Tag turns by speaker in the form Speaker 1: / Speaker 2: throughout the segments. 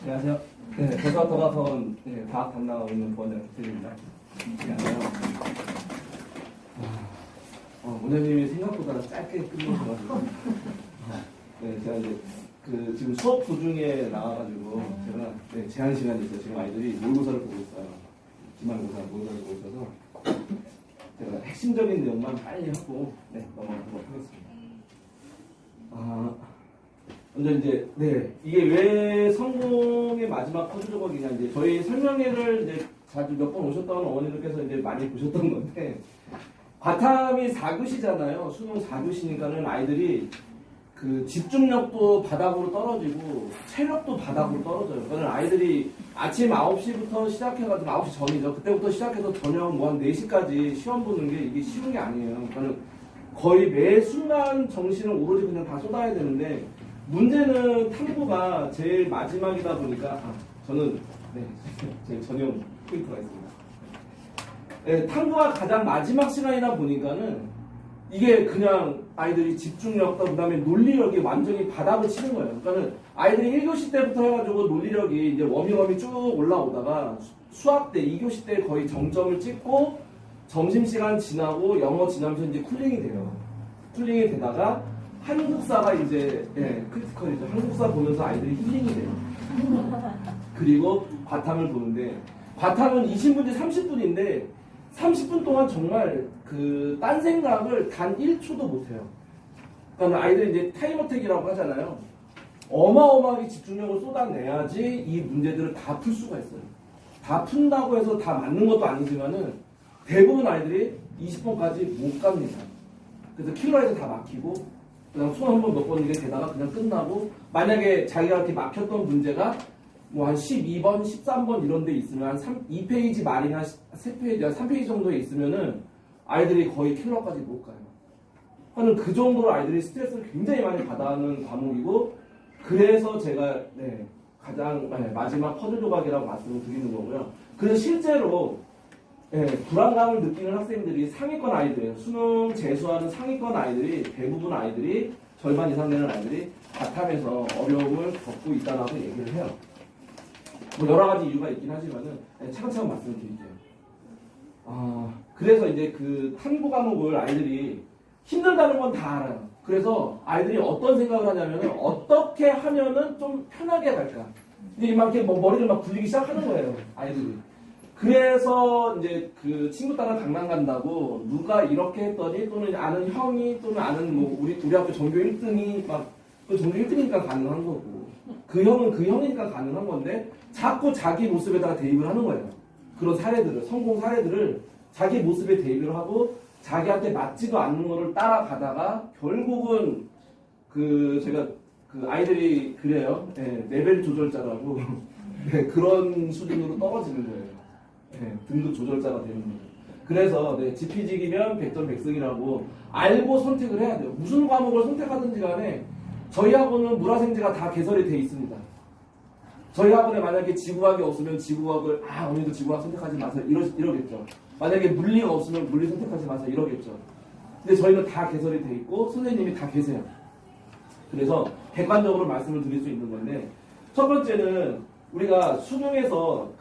Speaker 1: 안녕하세요. 네, 제가 돌아서 과학 담당하고 있는 부원장 드립니다. 안녕하세요. 원장님이 생각보다 짧게 끝내셔가지고 네, 제가 이제 지금 수업 도중에 나와가지고 제가 제한 시간이 있어요. 지금 아이들이 모의고사를 보고 있어요. 기말고사 모의고사를 보고 있어서 제가 핵심적인 내용만 빨리 하고 넘어가도록 하겠습니다. 먼저 이제 이게 왜 성공의 마지막 퍼즐 조각이냐, 이제 저희 설명회를 이제 자주 몇 번 오셨던 어머니들께서 이제 많이 보셨던 건데, 과탐이 4교시잖아요. 수능 4교시니까는 아이들이 그 집중력도 바닥으로 떨어지고 체력도 바닥으로 떨어져요. 그러니까 아이들이 아침 9시부터 시작해가지고 9시 전이죠. 그때부터 시작해서 저녁 뭐 한 4시까지 시험 보는 게 이게 쉬운 게 아니에요. 그러니까 거의 매 순간 정신을 오로지 그냥 다 쏟아야 되는데, 문제는 탐구가 제일 마지막이다 보니까 저는 제 전용 포인트가 있습니다. 탐구가 가장 마지막 시간이다 보니까는 이게 그냥 아이들이 집중력과 그다음에 논리력이 완전히 바닥을 치는 거예요. 그러니까는 아이들이 1교시 때부터 해가지고 논리력이 이제 워밍업이 쭉 올라오다가 수학 때 2교시 때 거의 정점을 찍고 점심시간 지나고 영어 지나면서 이제 쿨링이 돼요. 쿨링이 되다가 한국사가 이제 크리티컬이죠. 한국사 보면서 아이들이 힐링이 돼요. 그리고 과탐을 보는데, 과탐은 20문제 30분인데 30분 동안 정말 딴 생각을 단 1초도 못해요. 그러니까 아이들이 이제 타임어택이라고 하잖아요. 어마어마하게 집중력을 쏟아내야지 이 문제들을 다 풀 수가 있어요. 다 푼다고 해서 다 맞는 것도 아니지만은 대부분 아이들이 20번까지 못 갑니다. 그래서 킬러에서 다 막히고, 그냥 수능 한번 몇 번 이게 되다가 그냥 끝나고, 만약에 자기가 이렇게 막혔던 문제가 뭐 한 12번, 13번 이런 데 있으면 한 2페이지 말이나 3페이지 정도에 있으면은 아이들이 거의 킬러까지 못 가요. 하는 그 정도로 아이들이 스트레스를 굉장히 많이 받아하는 과목이고, 그래서 제가 가장 마지막 퍼즐 조각이라고 말씀을 드리는 거고요. 그래서 실제로 불안감을 느끼는 학생들이 상위권 아이들이에요. 수능 재수하는 상위권 아이들이, 대부분 아이들이, 절반 이상 되는 아이들이 과탐에서 어려움을 겪고 있다라고 얘기를 해요. 뭐 여러 가지 이유가 있긴 하지만은 차근차근 말씀드릴게요. 그래서 이제 탐구 과목을 아이들이 힘들다는 건 다 알아요. 그래서 아이들이 어떤 생각을 하냐면은 어떻게 하면은 좀 편하게 갈까. 이제 막 이렇게 머리를 막 굴리기 시작하는 거예요, 아이들이. 그래서 이제 친구 따라 강남 간다고 누가 이렇게 했더니, 또는 아는 형이, 또는 아는 뭐 우리 학교 전교 1등이 전교 1등이니까 가능한 거고, 그 형은 그 형이니까 가능한 건데 자꾸 자기 모습에다가 대입을 하는 거예요. 그런 사례들을, 성공 사례들을 자기 모습에 대입을 하고 자기한테 맞지도 않는 거를 따라가다가 결국은 제가 아이들이 그래요. 레벨 조절자라고 그런 수준으로 떨어지는 거예요. 등급 조절자가 되는 거예요. 그래서 지피지기면 백전백승이라고 알고 선택을 해야 돼요. 무슨 과목을 선택하든지 간에 저희 학원은 물화생지가 다 개설이 돼 있습니다. 저희 학원에 만약에 지구과학이 없으면 지구과학을 오늘도 지구과학 선택하지 마세요 이러겠죠. 만약에 물리가 없으면 물리 선택하지 마세요 이러겠죠. 근데 저희는 다 개설이 돼 있고 선생님이 다 계세요. 그래서 객관적으로 말씀을 드릴 수 있는 건데, 첫 번째는 우리가 수능에서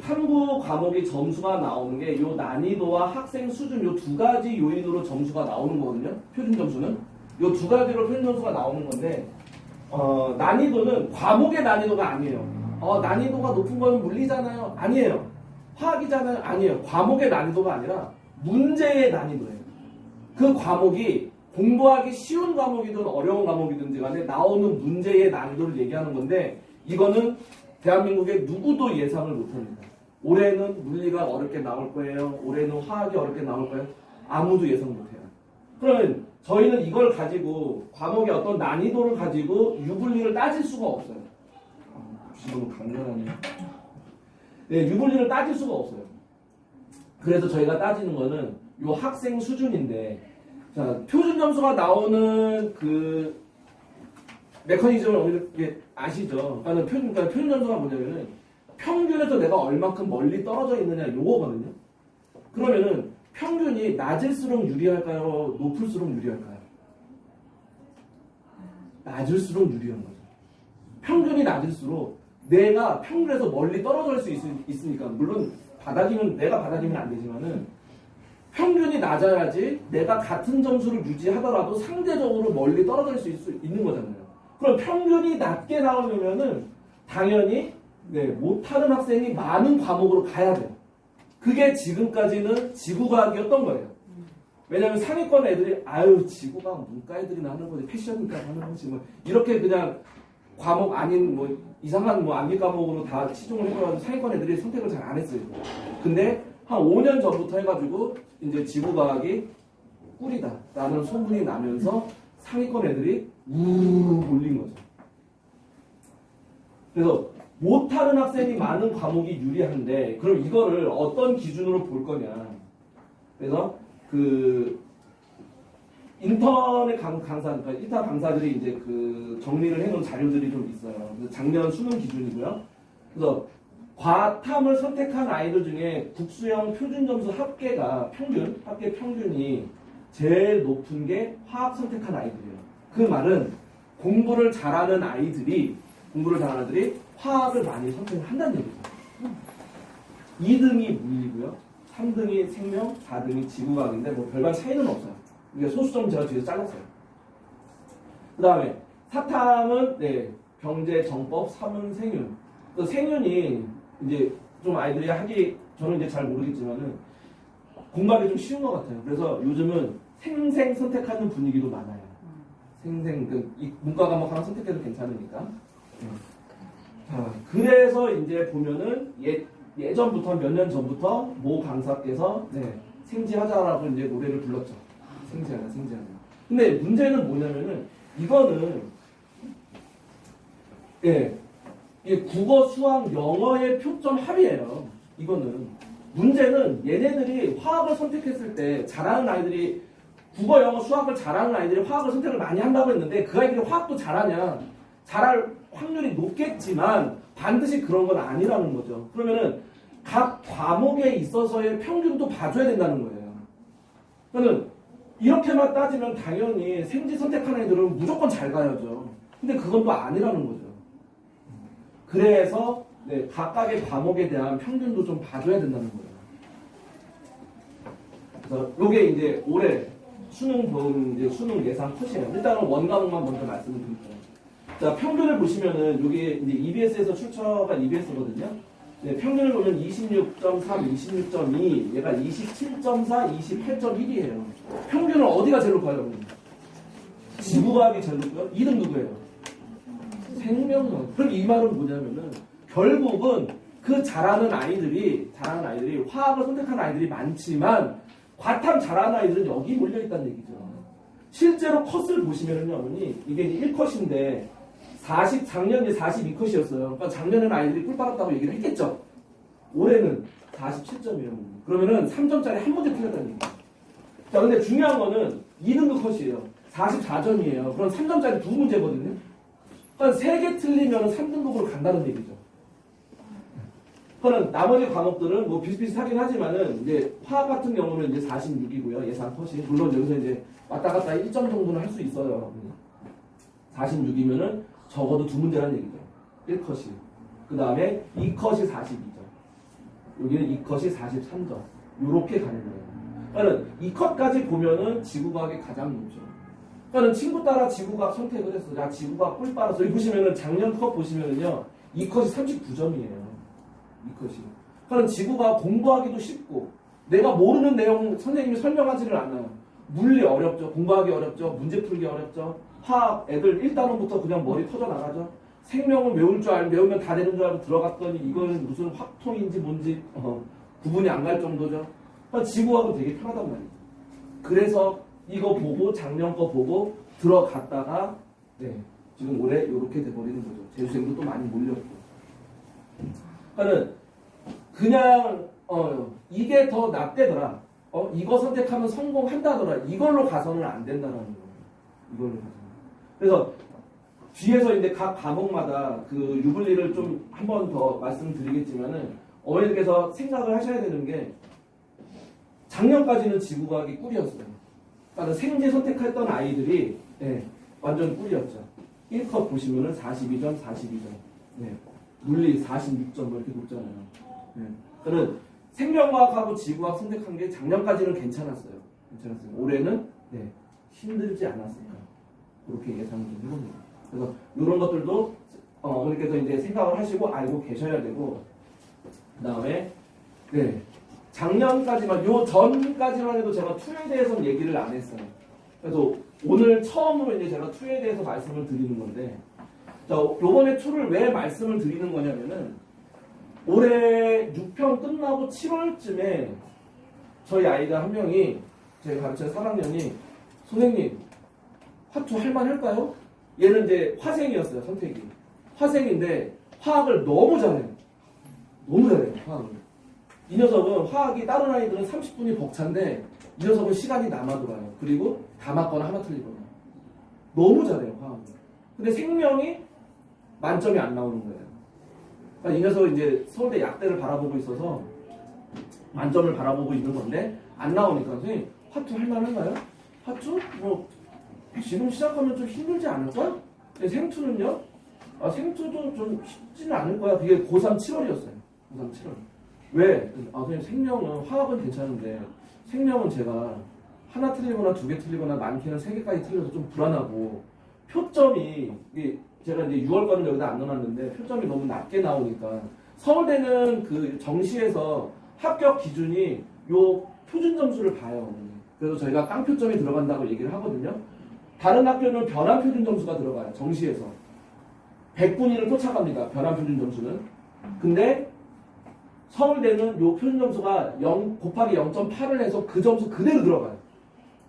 Speaker 1: 탐구 과목의 점수가 나오는 게 요 난이도와 학생 수준 요 두 가지 요인으로 점수가 나오는 거거든요. 표준 점수는 요 두 가지로 표준 점수가 나오는 건데, 난이도는 과목의 난이도가 아니에요. 난이도가 높은 거는 물리잖아요. 아니에요. 화학이잖아요. 아니에요. 과목의 난이도가 아니라 문제의 난이도예요. 그 과목이 공부하기 쉬운 과목이든 어려운 과목이든지 간에 나오는 문제의 난이도를 얘기하는 건데, 이거는 대한민국의 누구도 예상을 못합니다. 올해는 물리가 어렵게 나올 거예요. 올해는 화학이 어렵게 나올 거예요. 아무도 예상 못해요. 그러면 저희는 이걸 가지고, 과목의 어떤 난이도를 가지고 유불리를 따질 수가 없어요. 너무 강렬하네요. 유불리를 따질 수가 없어요. 그래서 저희가 따지는 거는 요 학생 수준인데, 자, 표준 점수가 나오는 메커니즘을 아시죠? 그러니까 표준 점수가 뭐냐면은 평균에서 내가 얼마큼 멀리 떨어져 있느냐 요거거든요. 그러면은 평균이 낮을수록 유리할까요? 높을수록 유리할까요? 낮을수록 유리한 거죠. 평균이 낮을수록 내가 평균에서 멀리 떨어질 수 있으니까 물론 바닥이면 내가 바닥이면 안 되지만은 평균이 낮아야지 내가 같은 점수를 유지하더라도 상대적으로 멀리 떨어질 수 있는 거잖아요. 그럼 평균이 낮게 나오려면은 당연히 못하는 학생이 많은 과목으로 가야 돼요. 그게 지금까지는 지구과학이었던 거예요. 왜냐면 상위권 애들이 아유 지구과학 문과 애들이나 하는 거지 패션이니까 하는 거지 뭐 이렇게 그냥 과목 아닌 뭐 이상한 뭐 암기 과목으로 다 치중을 해버려서 상위권 애들이 선택을 잘 안 했어요. 근데 한 5년 전부터 해가지고 이제 지구과학이 꿀이다라는 소문이 나면서 상위권 애들이 우르르 몰린 거죠. 그래서 못하는 학생이 많은 과목이 유리한데 그럼 이거를 어떤 기준으로 볼 거냐. 그래서 그 인터넷 강사, 그러니까 인터 강사들이 이제 그 정리를 해놓은 자료들이 좀 있어요. 그래서 작년 수능 기준이고요. 그래서 과탐을 선택한 아이들 중에 국수형 표준 점수 합계 평균이 제일 높은 게 화학 선택한 아이들이에요. 그 말은 공부를 잘하는 아이들이 화학을 많이 선택한다는 얘기죠. 2등이 물리고요. 3등이 생명, 4등이 지구과학인데 뭐 별반 차이는 없어요. 이게 소수점 제가 뒤에서 잘랐어요. 그 다음에 사탐은 병제, 정법, 사문, 생윤. 생윤이 이제 좀 아이들이 하기 저는 이제 잘 모르겠지만은 공부하기 좀 쉬운 것 같아요. 그래서 요즘은 생생 선택하는 분위기도 많아요. 생생 이 문과 과목 하나 선택해도 괜찮으니까. 자, 그래서 이제 보면은 예전부터 몇 년 전부터 모 강사께서 생지하자라고 이제 노래를 불렀죠. 생지하자. 근데 문제는 뭐냐면은 이거는 이 국어, 수학, 영어의 표점 합이에요. 이거는 문제는 얘네들이 화학을 선택했을 때 잘하는 아이들이 국어, 영어, 수학을 잘하는 아이들이 화학을 선택을 많이 한다고 했는데 그 아이들이 화학도 잘하냐? 잘할 확률이 높겠지만 반드시 그런 건 아니라는 거죠. 그러면은 각 과목에 있어서의 평균도 봐줘야 된다는 거예요. 그러면 이렇게만 따지면 당연히 생지 선택한 애들은 무조건 잘 가야죠. 근데 그건 또 아니라는 거죠. 그래서 각각의 과목에 대한 평균도 좀 봐줘야 된다는 거예요. 그래서 이게 이제 올해 수능 예상 컷이에요. 일단은 원과목만 먼저 말씀을 드릴게요. 자, 평균을 보시면은 이게 이제 EBS에서 출처가 EBS거든요. 평균을 보면 26.3, 26.2, 얘가 27.4, 28.1이에요. 평균은 어디가 제일 높아요? 지구과학이 제일 높고요. 2등 누구예요? 생명과학. 그럼 이 말은 뭐냐면은 결국은 그 잘하는 아이들이 화학을 선택하는 아이들이 많지만 과탐 잘하는 아이들은 여기 몰려 있다는 얘기죠. 실제로 컷을 보시면은요, 어머니 이게 1컷인데 작년에 42컷이었어요. 그러니까 작년에는 아이들이 꿀 빨았다고 얘기를 했겠죠. 올해는 47점이에요. 그러면은 3점짜리 한 문제 틀렸다는 얘기죠. 자, 근데 중요한 거는 2등급 컷이에요. 44점이에요. 그럼 3점짜리 두 문제거든요. 그러니까 3개 틀리면 3등급으로 간다는 얘기죠. 그러면 나머지 과목들은 뭐 비슷비슷하긴 하지만은 이제 화학 같은 경우는 이제 46이고요. 예상 컷이. 물론 여기서 이제 왔다 갔다 1점 정도는 할 수 있어요. 46이면은 적어도 두 문제라는 얘기죠. 1컷이. 그 다음에 2컷이 42점. 여기는 2컷이 43점. 요렇게 가는 거예요. 그러니까 2컷까지 보면은 지구과학이 가장 높죠. 그러니까 친구 따라 지구과학 선택을 했어. 야, 지구과학 꿀 빨았어. 여기 보시면은 작년 컷 보시면은요. 2컷이 39점이에요. 2컷이. 그러니까 지구과학 공부하기도 쉽고, 내가 모르는 내용 선생님이 설명하지를 않아요. 물리 어렵죠. 공부하기 어렵죠. 문제 풀기 어렵죠. 화학 애들 1단원부터 그냥 머리 터져 나가죠. 생명은 외우면 다 되는 줄 알고 들어갔더니 이거는 무슨 확통인지 뭔지 구분이 안 갈 정도죠. 그러니까 지구하고 되게 편하단 말이죠. 그래서 이거 보고 작년 거 보고 들어갔다가 지금 올해 이렇게 돼버리는 거죠. 재수생도 또 많이 몰렸고. 그러니까 그냥 이게 더 낫대더라. 이거 선택하면 성공한다더라. 이걸로 가서는 안 된다는 거예요. 이걸로 가서는. 그래서 뒤에서 이제 각 과목마다 그 유불리를 좀 한 번 더 말씀드리겠지만은 어머니들께서 생각을 하셔야 되는 게 작년까지는 지구과학이 꿀이었어요. 그러니까 생지 선택했던 아이들이 완전 꿀이었죠. 1컷 보시면은 42점, 42점. 물리 46점 뭐 이렇게 높잖아요. 네. 저는 생명과학하고 지구과학 선택한 게 작년까지는 괜찮았어요. 올해는 네, 힘들지 않았을까 그렇게 예상을 좀 해봅니다. 그래서 이런 것들도 어머니께서 이제 생각을 하시고 알고 계셔야 되고, 그 다음에 네, 작년까지만 요 전까지만 해도 제가 투에 대해서는 얘기를 안 했어요. 그래서 오늘 처음으로 이제 제가 투에 대해서 말씀을 드리는 건데, 자, 요번에 투를 왜 말씀을 드리는 거냐면은 올해 6평 끝나고 7월쯤에 저희 아이가 한 명이 제가 가르치는 3학년이 선생님 화투 할만할까요? 얘는 이제 화생이었어요. 선택이 화생인데 화학을 너무 잘해요. 너무 잘해요. 화학을. 이 녀석은 화학이 다른 아이들은 30분이 벅찬데 이 녀석은 시간이 남아돌아요. 그리고 다 맞거나 하나 틀리거나 너무 잘해요. 화학을. 근데 생명이 만점이 안 나오는 거예요. 그러니까 이 녀석은 이제 서울대 약대를 바라보고 있어서 만점을 바라보고 있는 건데 안 나오니까 선생님 화투 할만한가요? 화투? 뭐 지금 시작하면 좀 힘들지 않을까? 생투는요? 생투도 좀 쉽지는 않을 거야. 그게 고3 7월이었어요. 고3 7월. 왜? 선생님 생명은 화학은 괜찮은데 생명은 제가 하나 틀리거나 두 개 틀리거나 많게는 세 개까지 틀려서 좀 불안하고 표점이 제가 이제 6월 거는 여기다 안 넣어놨는데 표점이 너무 낮게 나오니까 서울대는 그 정시에서 합격 기준이 요 표준 점수를 봐요. 그래서 저희가 깡표점이 들어간다고 얘기를 하거든요. 다른 학교는 변환 표준 점수가 들어가요. 정시에서 100분위를 쫓아갑니다. 변환 표준 점수는. 근데 서울대는 요 표준 점수가 0 곱하기 0.8을 해서 그 점수 그대로 들어가요.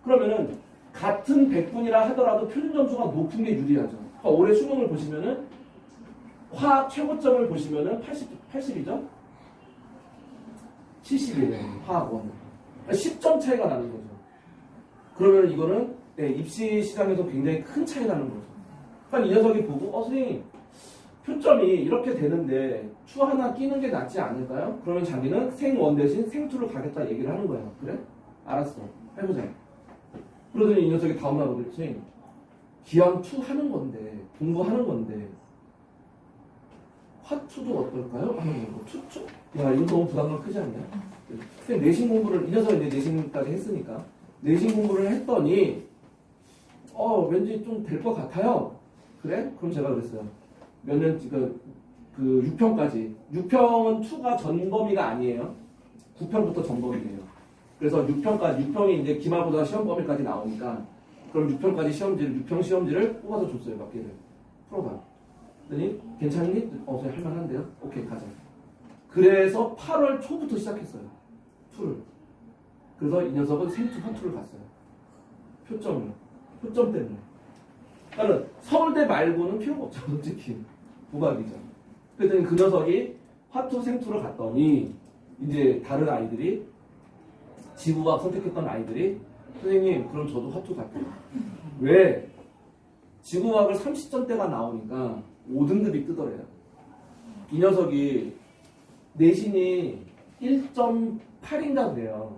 Speaker 1: 그러면은 같은 100분이라 하더라도 표준 점수가 높은 게 유리하죠. 그러니까 올해 수능을 보시면은 화학 최고점을 보시면은 80이죠? 70이에요. 화학원. 10점 차이가 나는 거죠. 그러면 이거는 네, 입시 시장에서 굉장히 큰 차이 나는 거죠. 그러니까 이 녀석이 보고 선생님 표점이 이렇게 되는데 추 하나 끼는 게 낫지 않을까요? 그러면 자기는 생원 대신 생투를 가겠다 얘기를 하는 거예요. 그래? 알았어. 해보자. 그러더니 이 녀석이 다음날 오겠지. 기왕 투 하는 건데 공부하는 건데 화투도 어떨까요? 하는 거. 투? 야 이거 너무 부담감 크지 않냐? 근데 내신 공부를 이 녀석은 이제 내신까지 했으니까 내신 공부를 했더니 왠지 좀 될 것 같아요. 그래? 그럼 제가 그랬어요. 몇 년, 그 6평까지. 6평은 2가 전범위가 아니에요. 9평부터 전범위예요. 그래서 6평이 이제 기말고사 시험 범위까지 나오니까 그럼 6평까지 시험지를, 6평 시험지를 뽑아서 줬어요. 몇 개를. 풀어봐. 그랬더니 괜찮니? 선생님 할만한데요? 오케이, 가자. 그래서 8월 초부터 시작했어요. 투를. 그래서 이 녀석은 생투 화투를 갔어요. 표점 때문에. 그러니까 서울대 말고는 필요가 없죠. 솔직히. 부각이죠. 그랬더니 그 녀석이 화투 생투를 갔더니 이제 다른 아이들이 지구과학 선택했던 아이들이 선생님 그럼 저도 화투 갈게요. 왜? 지구과학을 30점대가 나오니까 5등급이 뜨더래요. 이 녀석이 내신이 1.8인가 그래요.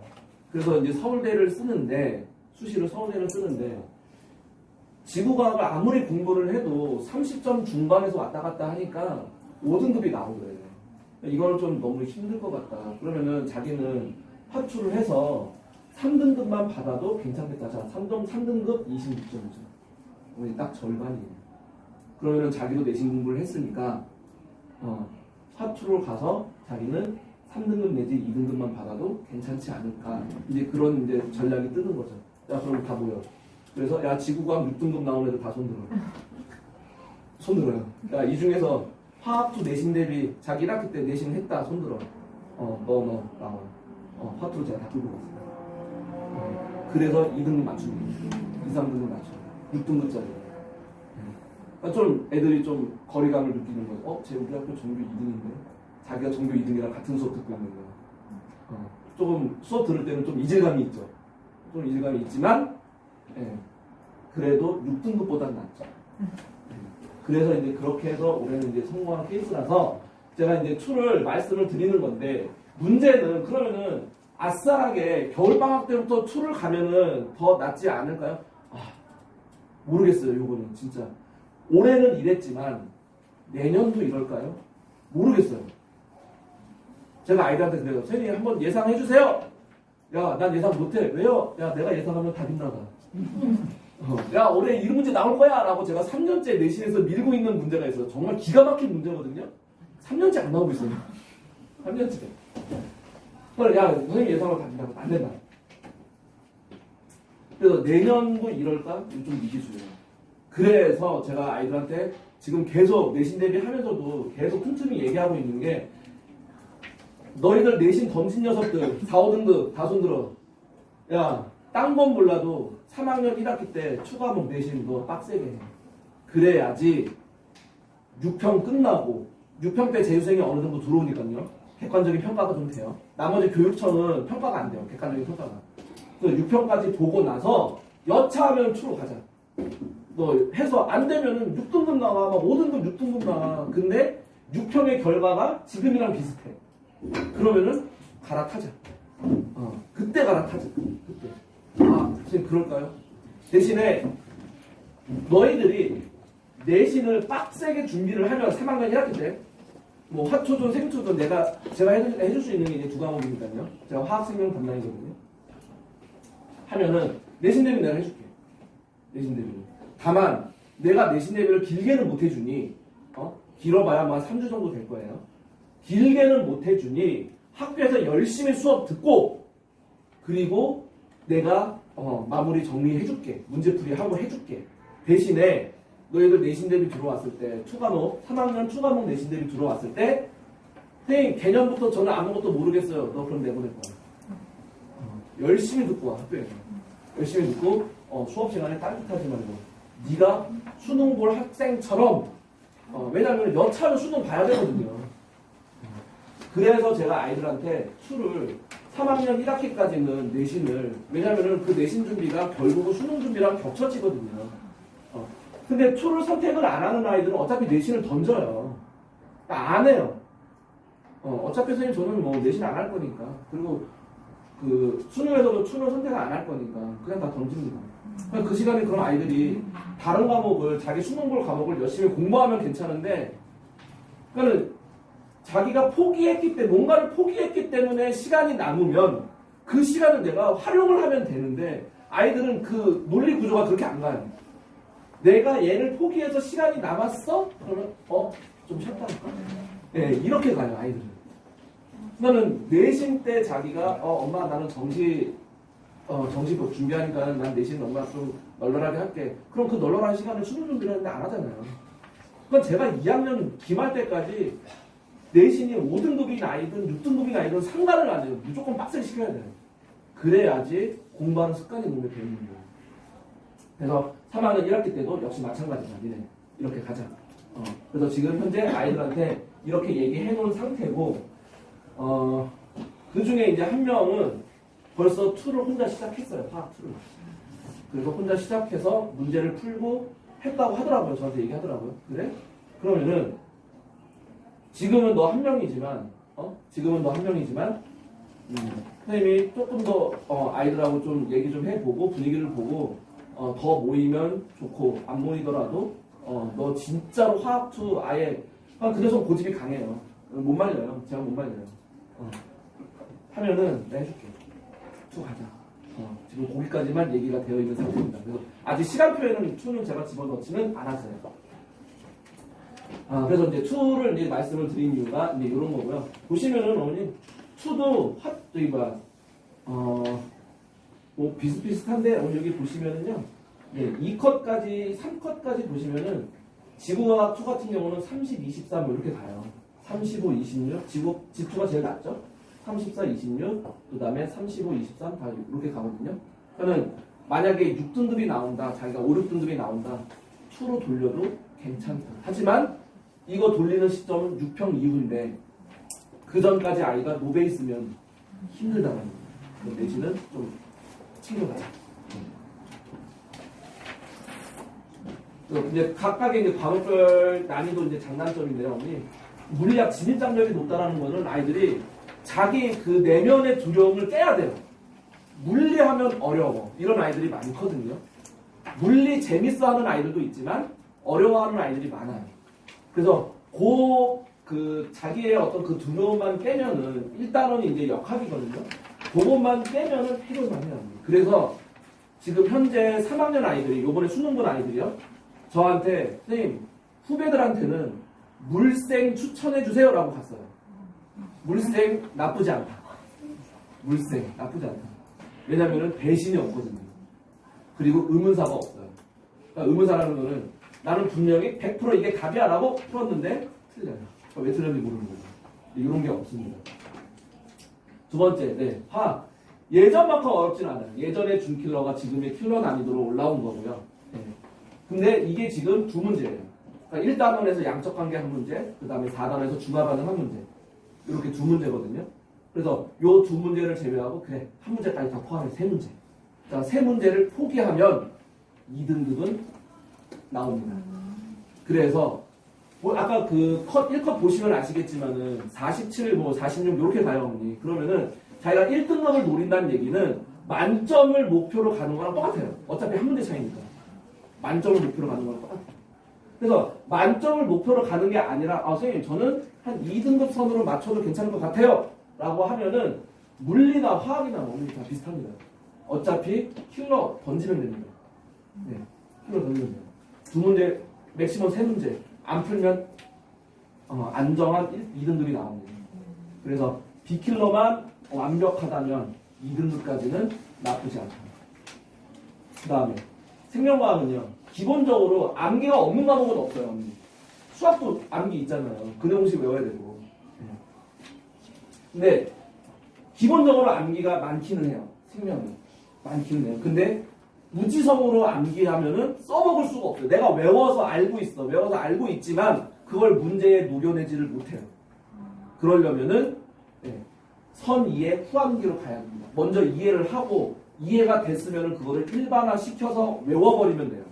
Speaker 1: 그래서 이제 서울대를 쓰는데 수시로 서울대를 쓰는데 지구과학을 아무리 공부를 해도 30점 중반에서 왔다 갔다 하니까 5등급이 나오더래요. 이거는 좀 너무 힘들 것 같다. 그러면은 자기는 화투를 해서 3등급만 받아도 괜찮겠다. 자, 3등급 26점이죠. 딱 절반이에요. 그러면은 자기도 내신 공부를 했으니까 화투로 가서 자기는 3등급 내지 2등급만 받아도 괜찮지 않을까. 이제 그런 이제 전략이 뜨는 거죠. 야, 그럼 다 모여. 그래서 야, 지구과학 6등급 나오는 애들 다 손들어. 손들어요. 야, 이 중에서 화학투 내신 대비 자기 1학기 때 내신 했다. 손들어. 너 나와. 화투로 제가 다 끌고 갔어요. 그래서 2등급 맞추기. 2, 3등급 맞추기. 6등급짜리. 그러니까 좀 애들이 좀 거리감을 느끼는 거예요. 쟤 우리 학교 전교 2등인데? 자기가 전교 2등이랑 같은 수업 듣고 있는 거예요. 조금 수업 들을 때는 좀 이질감이 있죠. 좀 이질감이 있지만, 그래도 6등급보다는 낫죠. 그래서 이제 그렇게 해서 올해는 이제 성공한 케이스라서 제가 이제 투를 말씀을 드리는 건데, 문제는 그러면은 아싸하게 겨울방학 때부터 투를 가면은 더 낫지 않을까요? 모르겠어요. 요거는 진짜 올해는 이랬지만 내년도 이럴까요? 모르겠어요. 제가 아이들한테 그래요. 선생님 한번 예상해 주세요. 야, 난 예상 못해. 왜요? 야, 내가 예상하면 다 빗나가. 야, 올해 이런 문제 나올 거야 라고 제가 3년째 내신에서 밀고 있는 문제가 있어요. 정말 기가 막힌 문제거든요. 3년째 안 나오고 있어요. 3년째. 그래, 야, 선생님 예상하면 다 빗나가. 안 된다. 그래서 내년도 이럴까? 좀 미지수예요. 그래서 제가 아이들한테 지금 계속 내신 대비 하면서도 계속 틈틈이 얘기하고 있는 게 너희들 내신 던진 녀석들 4, 5등급 다 손들어. 야, 딴 건 몰라도 3학년 1학기 때 추가목 내신 너 빡세게 해. 그래야지 6평 끝나고 6평 때 재수생이 어느 정도 들어오니까요. 객관적인 평가가 좀 돼요. 나머지 교육청은 평가가 안 돼요. 객관적인 평가가. 그래서 6평까지 보고 나서 여차하면 추로 가자. 너 해서 안 되면은 6등급 나와, 막 5등급, 6등급 나와. 근데 6평의 결과가 지금이랑 비슷해. 그러면은 갈아타자. 그때 갈아타자. 그때. 아, 선생님 그럴까요? 대신에 너희들이 내신을 빡세게 준비를 하면 3학년 1학기 때 뭐 화초전, 생초전 제가 해줄 수 있는 게 이제 두 과목이니까요. 제가 화학생명 담당이거든요. 하면은 내신 대비 내가 해줄게. 내신 대비를. 다만 내가 내신 대비를 길게는 못 해주니 길어봐야 아마 3주 정도 될 거예요. 길게는 못 해주니 학교에서 열심히 수업 듣고 그리고 내가 마무리 정리해줄게. 문제풀이 하고 해줄게. 대신에 너희들 내신 대비 들어왔을 때 추가목 3학년 추가목 내신 대비 들어왔을 때 선생님 개념부터 저는 아무것도 모르겠어요. 너 그럼 내보낼 거야. 열심히 듣고 와 학교에서. 열심히 듣고 수업 시간에 딴짓하지 말고 네가 수능 볼 학생처럼 왜냐하면 여차하면 수능 봐야 되거든요. 그래서 제가 아이들한테 수를 3학년 1학기까지는 내신을 왜냐하면 그 내신 준비가 결국은 수능 준비랑 겹쳐지거든요. 근데 초를 선택을 안 하는 아이들은 어차피 내신을 던져요. 그러니까 안 해요. 어차피 선생님 저는 뭐 내신 안 할 거니까 그리고 그 수능에서도 초를 선택을 안 할 거니까 그냥 다 던집니다. 그 시간에 그런 아이들이 다른 과목을 자기 수능 볼 과목을 열심히 공부하면 괜찮은데 그러니까 자기가 포기했기 때문에 뭔가를 포기했기 때문에 시간이 남으면 그 시간을 내가 활용을 하면 되는데 아이들은 그 논리 구조가 그렇게 안 가요. 내가 얘를 포기해서 시간이 남았어? 그러면 좀 쉬었다 할까? 네, 이렇게 가요 아이들은. 그러면 내신 때 자기가 엄마 나는 정시복 준비하니까 난 내신 엄마 좀 널널하게 할게. 그럼 그 널널한 시간을 수능 준비를 하는데 안 하잖아요. 그건 제가 2학년 기말 때까지 내신이 5등급인 아이든 6등급인 아이든 상관을 안 해요. 무조건 빡세게 시켜야 돼요. 그래야지 공부하는 습관이 몸에 배는 거예요. 그래서 3학년 1학기 때도 역시 마찬가지다. 니네 이렇게 가자. 그래서 지금 현재 아이들한테 이렇게 얘기해 놓은 상태고 그 중에 이제 한 명은 벌써 2를 혼자 시작했어요. 화학 2를. 그래서 혼자 시작해서 문제를 풀고 했다고 하더라고요. 저한테 얘기하더라고요. 그래? 그러면은 지금은 너 한 명이지만 선생님이 조금 더 아이들하고 좀 얘기 좀 해보고 분위기를 보고 더 모이면 좋고 안 모이더라도 너 진짜로 화학2 아예 그래서 고집이 강해요. 못 말려요. 제가 못 말려요. 하면은 내가 해줄게. 2 가자. 지금 거기까지만 얘기가 되어 있는 상태입니다. 그래서 아직 시간표에는 2는 제가 집어넣지는 않았어요. 그래서 이제 2를 이제 말씀을 드린 이유가 이제 이런 거고요. 보시면은 어머님 2도 뭐 비슷비슷한데 여기 보시면은요. 네, 2컷까지 3컷까지 보시면은 지구과학 2 같은 경우는 30, 24 뭐 이렇게 가요. 35, 26 지투가 제일 낮죠. 34, 26 그 다음에 35, 23 다 이렇게 가거든요. 그러면 만약에 6등급이 나온다. 자기가 5, 6등급이 나온다. 2로 돌려도 괜찮다. 하지만 이거 돌리는 시점은 6평 이후인데 그 전까지 아이가 노베 있으면 힘들다는 거예요. 내지는 좀 챙겨가자. 이제 각각의 이제 과목별 난이도 이제 장단점인데요. 물리학 진입장벽이 높다라는 거는 아이들이 자기 그 내면의 두려움을 깨야 돼요. 물리하면 어려워. 이런 아이들이 많거든요. 물리 재밌어하는 아이들도 있지만 어려워하는 아이들이 많아요. 그래서 그 자기의 어떤 그 두려움만 깨면은 1단원이 이제 역학이거든요. 그것만 깨면은 해결만 해야 합니다. 그래서 지금 현재 3학년 아이들이 요번에 수능 본 아이들이요. 저한테 선생님 후배들한테는 물생 추천해 주세요라고 갔어요. 물생 나쁘지 않다. 물생 나쁘지 않다. 왜냐면은 배신이 없거든요. 그리고 의문사가 없어요. 그러니까 의문사라는 거는 나는 분명히 100% 이게 답이야라고 풀었는데 틀려요. 그러니까 왜 틀렸는지 모르는 거죠. 이런 게 없습니다. 두 번째, 네, 화학. 예전만큼 어렵진 않아요. 예전에 준킬러가 지금의 킬러 난이도로 올라온 거고요. 네. 근데 이게 지금 두 문제예요. 그러니까 1단원에서 양적 관계 한 문제, 그 다음에 4단원에서 중화 반응 한 문제. 이렇게 두 문제거든요. 그래서 요 두 문제를 제외하고 그래 한 문제까지 다 포함해 세 문제. 자, 세 문제를 포기하면 2등급은 나옵니다. 그래서 뭐 아까 그 컷 1컷 보시면 아시겠지만은 47, 뭐 46 이렇게 가요, 어머니. 그러면은 자기가 1등급을 노린다는 얘기는 만점을 목표로 가는 거랑 똑같아요. 어차피 한 문제 차이니까. 만점을 목표로 가는 거랑 똑같아요. 그래서 만점을 목표로 가는 게 아니라 선생님 저는 한 2등급 선으로 맞춰도 괜찮을 것 같아요 라고 하면은 물리나 화학이나 뭐 다 비슷합니다. 어차피 킬러 던지면 됩니다. 네, 킬러 던지면 돼요. 두 문제, 맥시멈 세 문제 안 풀면 안정한 2등급이 나옵니다. 그래서 B킬러만 완벽하다면 2등급까지는 나쁘지 않다. 그 다음에 생명과학은요. 기본적으로 암기가 없는 과목은 없어요. 수학도 암기 있잖아요. 근해공식 외워야 되고. 근데 기본적으로 암기가 많기는 해요. 생명이. 많기는 해요. 근데 무지성으로 암기하면은 써먹을 수가 없어요. 내가 외워서 알고 있어. 외워서 알고 있지만 그걸 문제에 녹여내지를 못해요. 그러려면은 선 이해 후암기로 가야 합니다. 먼저 이해를 하고 이해가 됐으면은 그거를 일반화 시켜서 외워버리면 돼요.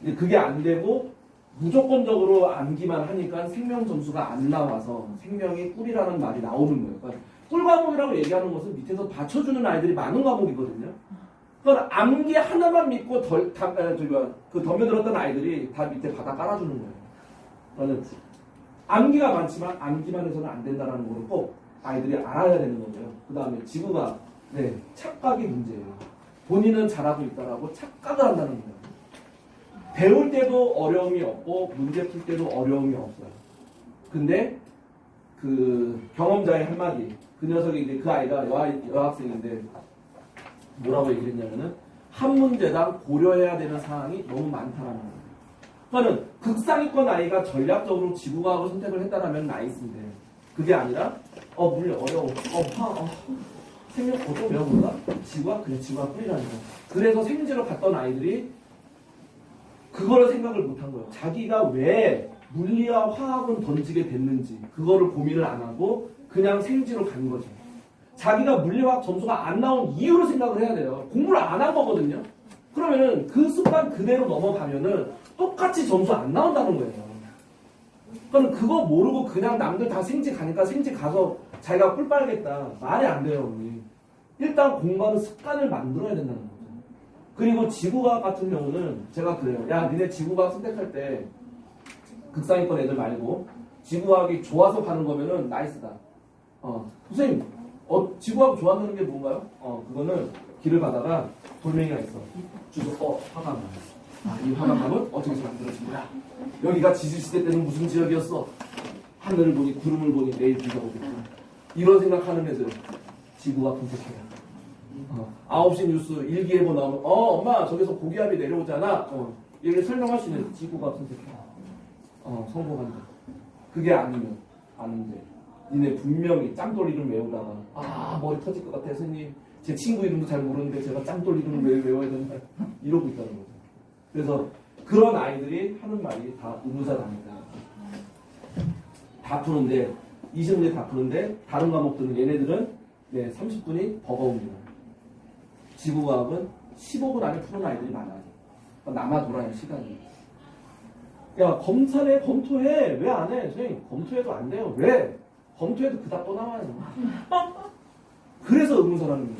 Speaker 1: 근데 그게 안 되고 무조건적으로 암기만 하니까 생명 점수가 안 나와서 생명이 꿀이라는 말이 나오는 거예요. 그러니까 꿀 과목이라고 얘기하는 것은 밑에서 받쳐주는 아이들이 많은 과목이거든요. 그러니까 암기 하나만 믿고 그 덤벼들었던 아이들이 다 밑에 바닥 깔아주는 거예요. 그러니까 암기가 많지만 암기만 해서는 안 된다는 걸 꼭 아이들이 알아야 되는 거고요. 그 다음에 지구가 착각이 문제예요. 본인은 잘하고 있다라고 착각을 한다는 거예요. 배울 때도 어려움이 없고 문제 풀 때도 어려움이 없어요. 근데 그 경험자의 한마디, 그 녀석이 이제 그 아이가 여학생인데 뭐라고 얘기를 했냐면은 한 문제당 고려해야 되는 사항이 너무 많다는 거예요. 그러니까 극상위권 아이가 전략적으로 지구과학을 선택을 했다라면 나이스인데 그게 아니라 물리 어려워, 생명 좀 외워볼까? 지구과학? 그래 지구과학 뿌리라니까. 그래서 생지로 갔던 아이들이 그거를 생각을 못한 거예요. 자기가 왜 물리와 화학은 던지게 됐는지 그거를 고민을 안 하고 그냥 생지로 간 거죠. 자기가 물리화학 점수가 안 나온 이유를 생각을 해야 돼요. 공부를 안 한 거거든요. 그러면은 그 습관 그대로 넘어가면은 똑같이 점수 안 나온다는 거예요. 그러니까 그거 모르고 그냥 남들 다 생지 가니까 생지 가서 자기가 꿀 빨겠다. 말이 안 돼요, 언니. 일단 공부하는 습관을 만들어야 된다는 거죠. 그리고 지구과학 같은 경우는 제가 그래요. 야, 니네 지구과학 선택할 때 극상위권 애들 말고 지구과학이 좋아서 가는 거면은 나이스다. 선생님, 지구과학 좋아하는 게 뭔가요? 그거는 길을 가다가 돌멩이가 있어. 주소, 화강암. 이 화강암은 어떻게 만들어진 거야? 여기가 지질시대 때는 무슨 지역이었어? 하늘을 보니, 구름을 보니 내일 비가 오겠구나. 이런 생각하는 애들 지구과학 선택해요. 9시 뉴스 일기예보 나오면 엄마 저기서 고기압이 내려오잖아. 얘를 설명할 수 있는 지구과학 선택해요. 성공한다. 그게 아니면 아는데 니네 분명히 짱돌 이름 외우다가 머리 터질 것 같아 선생님 제 친구 이름도 잘 모르는데 제가 짱돌 이름을 왜 외워야 되나 이러고 있다는 거죠. 그래서 그런 아이들이 하는 말이 다 의무사답니다. 다 푸는데 20문제 다 푸는데 다른 과목들은 얘네들은 30분이 버거웁니다. 지구과학은 15분 안에 푸는 아이들이 많아요. 남아 돌아요 시간이. 야 검사네 검토해 왜 안 해? 선생님 검토해도 안 돼요. 왜? 검토해도 그닥 또 나와요. 그래서 의문사라는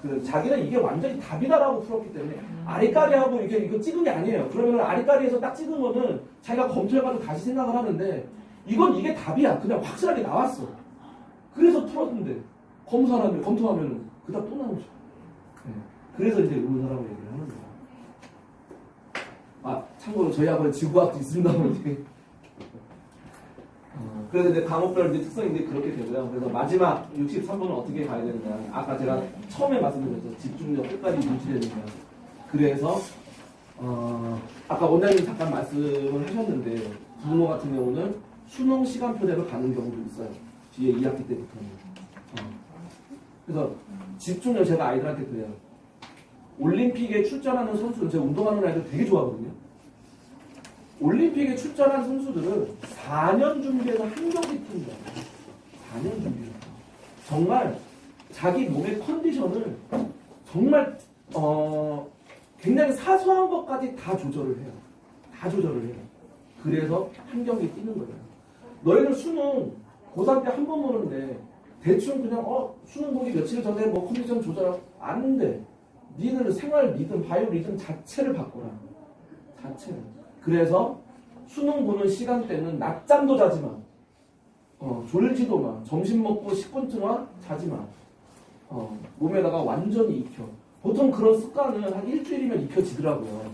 Speaker 1: 거예요. 자기는 이게 완전히 답이다라고 풀었기 때문에 아리까리하고 이거 찍은 게 아니에요. 그러면 아리까리에서 딱 찍은 거는 자기가 검토해가지고 다시 생각을 하는데 이게 답이야. 그냥 확실하게 나왔어. 그래서 풀었는데 검토하면은 그다음 또 나오죠. 네. 그래서 이제 의문사라고 얘기를 하는 거예요. 아, 참고로 저희 학원에 지구과학도 있습니다. 그래서 이제 과목별 이제 특성이 이제 그렇게 되고요. 그래서 마지막 63번은 어떻게 가야 되느냐. 아까 제가 처음에 말씀드렸죠. 집중력 끝까지 유지되느냐. 그래서 아까 원장님 잠깐 말씀을 하셨는데 부모 같은 경우는 수능 시간표대로 가는 경우도 있어요. 뒤에 2학기 때부터는. 그래서 집중력 제가 아이들한테 그래요. 올림픽에 출전하는 선수는 제가 운동하는 아이들 되게 좋아하거든요. 올림픽에 출전한 선수들은 4년 준비해서 한 경기 뛴다. 4년 준비해서. 정말 자기 몸의 컨디션을 정말 굉장히 사소한 것까지 다 조절을 해요. 다 조절을 해요. 그래서 한 경기 뛰는 거예요. 너희들 수능 고3 때 한 번 보는데 대충 그냥 수능 보기 며칠 전에 뭐 컨디션 조절하고 안 돼. 니들 생활 리듬, 바이오 리듬 자체를 바꿔라. 자체를. 그래서 수능 보는 시간대는 낮잠도 자지 마. 졸지도 마. 점심 먹고 10분쯤 자지 마. 몸에다가 완전히 익혀. 보통 그런 습관은 한 일주일이면 익혀지더라고요.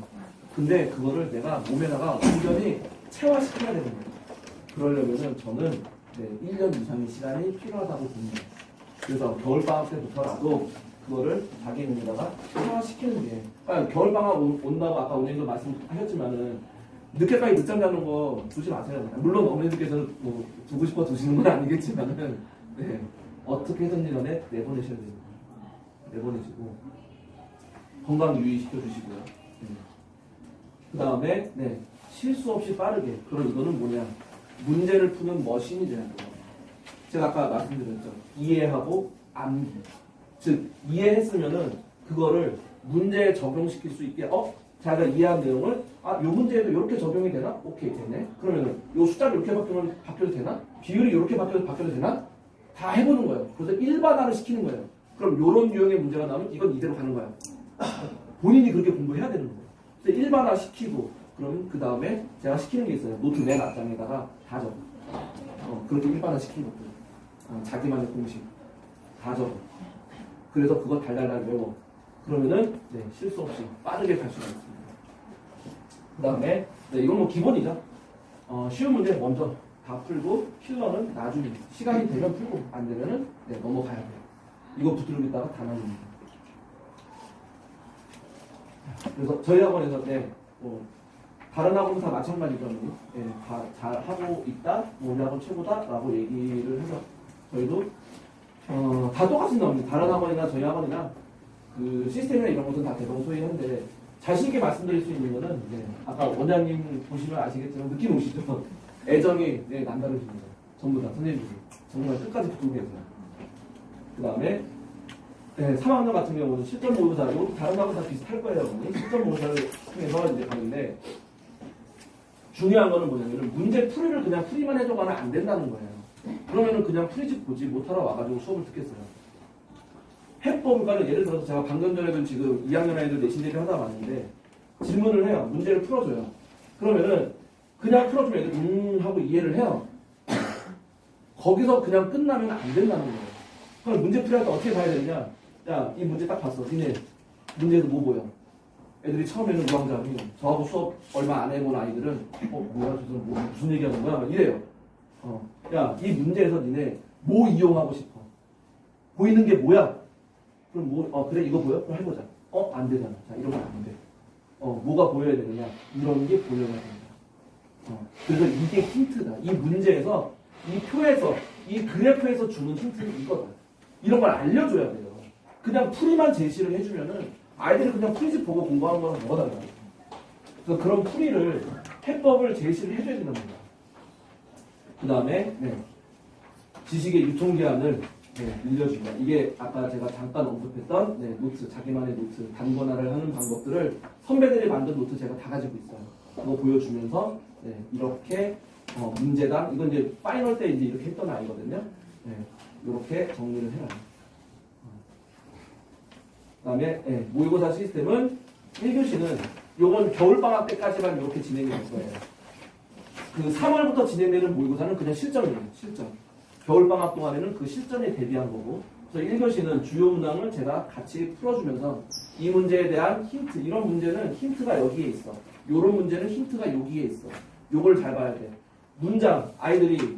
Speaker 1: 근데 그거를 내가 몸에다가 완전히 체화시켜야 되는 거예요. 그러려면은 저는 1년 이상의 시간이 필요하다고 봅니다. 그래서 겨울방학 때부터라도 그거를 자기 몸에다가 체화시키는 게. 그러니까 겨울방학 온다고 아까 원장님도 말씀하셨지만은 늦게까지 늦잠 자는 거 두지 마세요. 물론 어머니들께서 뭐 두고 싶어 두시는 건 아니겠지만은 어떻게든 간에 내보내셔야 돼요. 내보내시고 건강 유의시켜 주시고요. 그 다음에 실수 없이 빠르게. 그럼 이거는 뭐냐? 문제를 푸는 머신이 되는 거예요. 제가 아까 말씀드렸죠. 이해하고 암기. 즉 이해했으면은 그거를 문제에 적용시킬 수 있게 자기가 이해한 내용을 요 문제에도 이렇게 적용이 되나? 오케이 되네. 그러면은 요 숫자를 이렇게 바뀌어도 되나? 비율이 이렇게 바뀌어도 되나? 다 해보는 거예요. 그래서 일반화를 시키는 거예요. 그럼 요런 유형의 문제가 나오면 이건 이대로 가는 거야. 본인이 그렇게 공부해야 되는 거예요. 그래서 일반화 시키고 그럼 그 다음에 제가 시키는 게 있어요. 노트 맨 앞장에다가 다 적어. 그렇게 일반화 시킨 것들. 자기만의 공식 다 적어. 그래서 그거 달달달 외워. 그러면은 실수 없이 빠르게 갈 수가 있습니다. 그 다음에 이건 뭐 기본이죠. 쉬운 문제 먼저 다 풀고 킬러는 나중에 시간이 되면 풀고 안 되면은 넘어가야 돼요. 이거 붙들고 다 나눕니다. 그래서 저희 학원에서 다른 학원은 다 마찬가지죠. 다 잘하고 있다, 우리 학원 최고다라고 얘기를 해서 저희도 다 똑같이 나옵니다. 다른 학원이나 저희 학원이나 그 시스템이나 이런 것은 다 대동소이한데 자신 있게 말씀드릴 수 있는 거는 아까 원장님 보시면 아시겠지만 느낌 오시죠? 애정이 남다르십니다. 전부 다 선생님들이 정말 끝까지 붙들고 계세요. 그 다음에 3학년 같은 경우는 실전 모의고사로 다른 학원 다 비슷할 거예요. 실전 모의고사를 통해서 이제 가는데 중요한 거는 뭐냐면 문제 풀이를 그냥 풀이만 해줘가면 안 된다는 거예요. 그러면은 그냥 풀이집 보지 못하러 와가지고 수업을 듣겠어요. 해법, 그러니까 예를 들어서 제가 방금 전에도 지금 2학년 아이들 내신 대비 하다 왔는데 질문을 해요. 문제를 풀어줘요. 그러면은 그냥 풀어주면 애들 하고 이해를 해요. 거기서 그냥 끝나면 안 된다는 거예요. 그럼 문제 풀이할 때 어떻게 봐야 되느냐? 야, 이 문제 딱 봤어. 니네 문제에서 뭐 보여? 애들이 처음에는 우왕좌왕이 저하고 수업 얼마 안 해본 아이들은 뭐야 저 사람 무슨 얘기하는 거야? 이래요. 야, 이 문제에서 니네 뭐 이용하고 싶어? 보이는 게 뭐야? 그럼 그래 이거 보여? 그럼 해보자. 안 되잖아. 자, 이러면 안 돼. 뭐가 보여야 되느냐? 이런 게 보여야 된다. 그래서 이게 힌트다. 이 문제에서, 이 표에서, 이 그래프에서 주는 힌트는 이거다. 이런 걸 알려줘야 돼요. 그냥 풀이만 제시를 해주면은 아이들이 그냥 풀이집 보고 공부하는 거랑 뭐가 달라요? 그래서 그런 풀이를, 해법을 제시를 해줘야 된다는 거예요. 그 다음에, 지식의 유통기한을 늘려줍니다. 이게 아까 제가 잠깐 언급했던 노트, 자기만의 노트, 단권화를 하는 방법들을 선배들이 만든 노트 제가 다 가지고 있어요. 그거 보여주면서 이렇게 문제당, 이건 이제 파이널 때 이제 이렇게 했던 아이거든요. 이렇게 정리를 해라. 그 다음에 모의고사 시스템은 1교시는 요건 겨울방학 때까지만 이렇게 진행이 될 거예요. 그 3월부터 진행되는 모의고사는 그냥 실전이에요. 실전. 겨울방학 동안에는 그 실전에 대비한 거고, 그래서 1교시는 주요 문항을 제가 같이 풀어주면서 이 문제에 대한 힌트, 이런 문제는 힌트가 여기에 있어. 요런 문제는 힌트가 여기에 있어. 요걸 잘 봐야 돼. 문장, 아이들이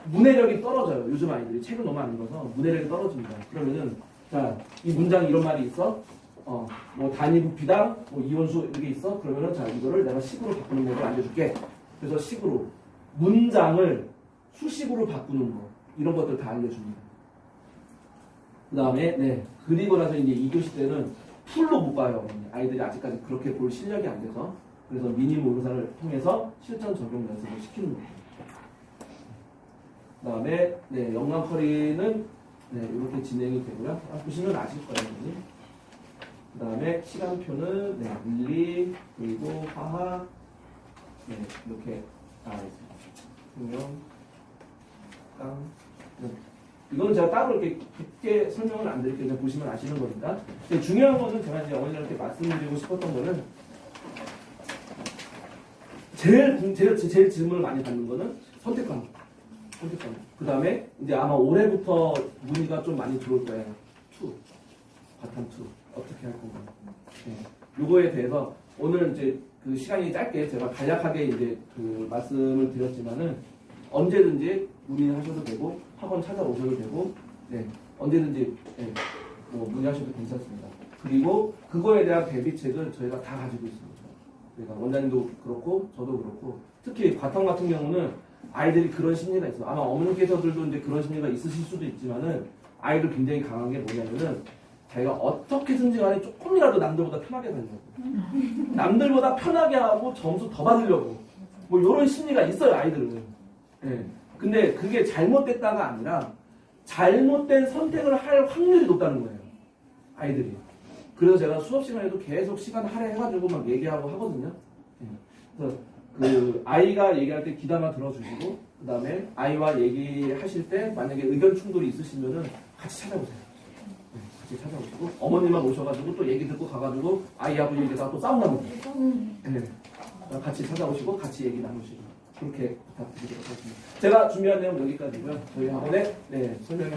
Speaker 1: 문해력이 떨어져요. 요즘 아이들이 책을 너무 안 읽어서 문해력이 떨어집니다. 그러면은, 자, 이 문장 이런 말이 있어. 뭐 단위 부피당, 뭐 이온수 이렇게 있어. 그러면은 자, 이거를 내가 식으로 바꾸는 법을 알려줄게. 그래서 식으로 문장을 수식으로 바꾸는 거, 이런 것들 다 알려줍니다. 그 다음에 그리고 나서 이제 2교시 때는 풀로 못 봐요. 아이들이 아직까지 그렇게 볼 실력이 안 돼서. 그래서 미니 모의고사를 통해서 실전 적용 연습을 시키는 거예요. 그 다음에 영광커리는 이렇게 진행이 되고요. 보시면 아실 거예요. 그 다음에 시간표는 물리, 그리고 화학, 이렇게 있습니다. 생명, 깡. 이건 제가 따로 이렇게 깊게 설명을 안 드릴게요. 그냥 보시면 아시는 거니까. 근데 중요한 거는 제가 이제 어머니한테 말씀드리고 싶었던 거는 제일 질문을 많이 받는 거는 선택 과목. 그 다음에 이제 아마 올해부터 문의가 좀 많이 들어올 거예요. 과탐 2. 어떻게 할 건가. 요거에 대해서 오늘 이제 그 시간이 짧게 제가 간략하게 이제 그 말씀을 드렸지만은 언제든지 문의하셔도 되고 학원 찾아오셔도 되고 언제든지 뭐 문의하셔도 괜찮습니다. 그리고 그거에 대한 대비책을 저희가 다 가지고 있습니다. 그러니까 원장님도 그렇고 저도 그렇고 특히 과탐 같은 경우는 아이들이 그런 심리가 있어요. 아마 어머님께서들도 이제 그런 심리가 있으실 수도 있지만은 아이들 굉장히 강한 게 뭐냐면은 자기가 어떻게든지 간에 조금이라도 남들보다 편하게 살려고 남들보다 편하게 하고 점수 더 받으려고 뭐 이런 심리가 있어요 아이들은. 근데 그게 잘못됐다가 아니라 잘못된 선택을 할 확률이 높다는 거예요 아이들이. 그래서 제가 수업 시간에도 계속 시간 할애해가지고 막 얘기하고 하거든요. 그래서 그 아이가 얘기할 때 귀담아 들어주시고 그 다음에 아이와 얘기하실 때 만약에 의견 충돌이 있으시면은 같이 찾아보세요. 같이 찾아보시고 어머님만 오셔가지고 또 얘기 듣고 가가지고 아이하고 얘기하다가 또 싸우나 보다. 같이 찾아오시고 같이 얘기 나누시고 그렇게 부탁드리도록 하겠습니다. 제가 준비한 내용 여기까지고요. 저희 학원에 설명